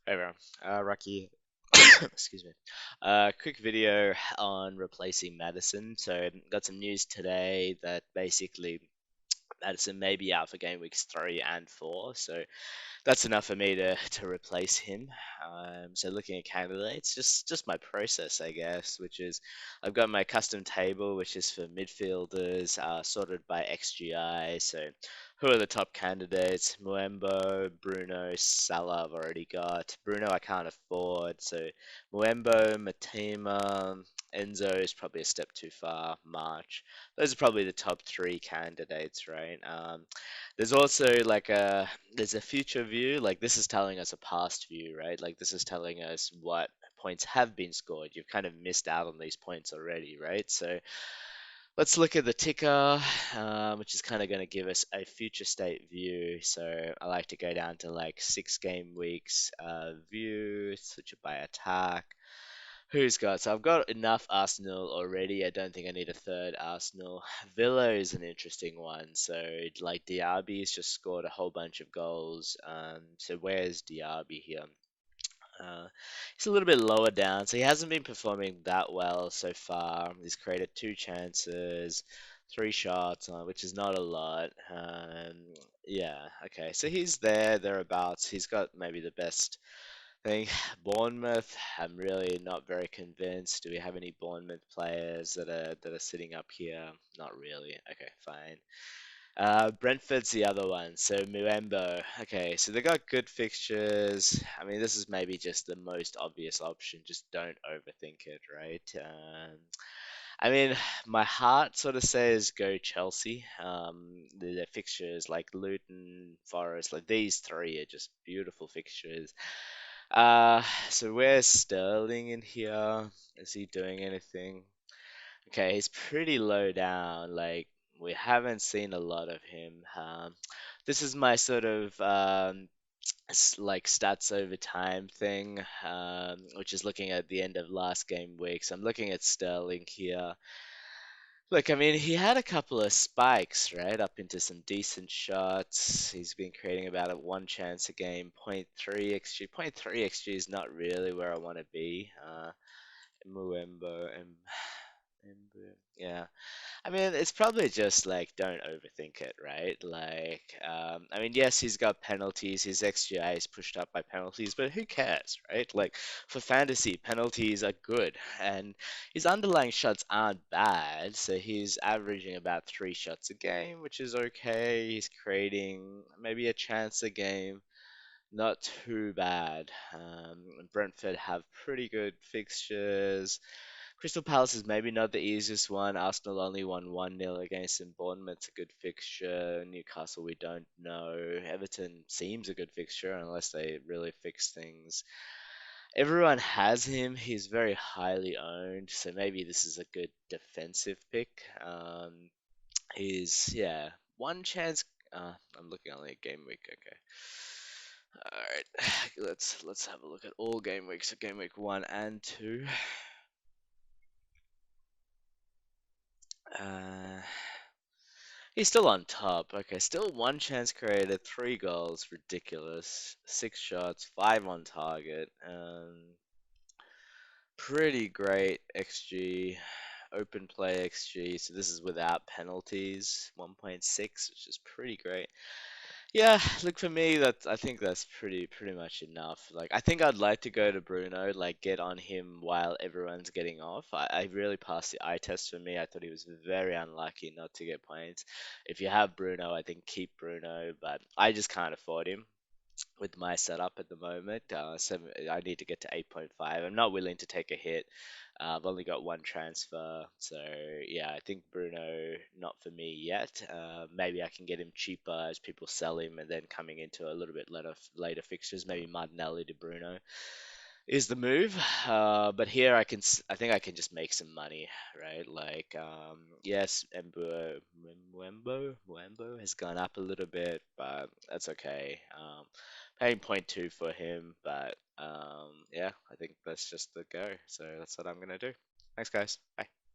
Hey everyone, Rocky, excuse me. Quick video on replacing Maddison. So, got some news today that basically Maddison may be out for game weeks 3 and 4. So, that's enough for me to replace him. So looking at candidates, just my process, I guess, which is I've got my custom table, which is for midfielders, sorted by XGI. So who are the top candidates? Muembo, Bruno, Salah. I've already got Bruno. I can't afford. So Muembo, Matima, Enzo is probably a step too far. March. Those are probably the top three candidates, right? There's also there's a future view, like this is telling us a past view, right? Like this is telling us what points have been scored. You've kind of missed out on these points already, right? So let's look at the ticker, which is kind of going to give us a future state view. So I like to go down to like 6 game weeks view, switch it by attack. Who's got? So I've got enough Arsenal already. I don't think I need a third Arsenal. Villa is an interesting one. So like Diaby's just scored a whole bunch of goals. So where's Diaby here? He's a little bit lower down, so he hasn't been performing that well so far. He's created 2 chances, 3 shots, which is not a lot. Yeah, okay, so he's thereabouts. He's got maybe the best thing. Bournemouth, I'm really not very convinced. Do we have any Bournemouth players that are sitting up here? Not really. Okay, fine. Brentford's the other one. So Muembo. Okay, so they got good fixtures. I mean, this is maybe just the most obvious option. Just don't overthink it, right? I mean, my heart sort of says go Chelsea. The fixtures like Luton, Forest, like these three are just beautiful fixtures. So where's Sterling in here? Is he doing anything? Okay, he's pretty low down. Like we haven't seen a lot of him. This is my sort of like stats over time thing, which is looking at the end of last game week. So I'm looking at Sterling here. Look, I mean, he had a couple of spikes, right, up into some decent shots. He's been creating about a 1 chance a game, point 0.3 xG. Point 0.3 xG is not really where I want to be. Muembo, yeah. I mean, it's probably just like don't overthink it, right? Like, I mean, yes, he's got penalties. His XGI is pushed up by penalties, but who cares, right? Like, for fantasy, penalties are good, and his underlying shots aren't bad. So he's averaging about 3 shots a game, which is okay. He's creating maybe a chance a game. Not too bad. Brentford have pretty good fixtures. Crystal Palace is maybe not the easiest one. Arsenal only won 1-0 against them. Bournemouth's a good fixture. Newcastle, we don't know. Everton seems a good fixture unless they really fix things. Everyone has him. He's very highly owned, so maybe this is a good defensive pick. Yeah, 1 chance. I'm looking only at game week. Okay. All right. Let's have a look at all game weeks. So game week 1 and 2. Uh, He's still on top. Okay, still 1 chance created, 3 goals, ridiculous. 6 shots, 5 on target. Pretty great XG, open play XG. So this is without penalties, 1.6, which is pretty great. Yeah, look for me, that I think that's pretty much enough. Like I think I'd like to go to Bruno, like get on him while everyone's getting off. I really passed the eye test for me. I thought he was very unlucky not to get points. If you have Bruno, I think keep Bruno, but I just can't afford him with my setup at the moment. I need to get to 8.5. I'm not willing to take a hit. I've only got one transfer, so yeah, I think Bruno not for me yet. Maybe I can get him cheaper as people sell him, and then coming into a little bit later fixtures, maybe Martinelli to Bruno is the move. But here I think I can just make some money, right? Like, yes, Muembo has gone up a little bit, but that's okay. Paying point 0.2 for him, but yeah, I think that's just the go. So that's what I'm gonna do. Thanks, guys. Bye.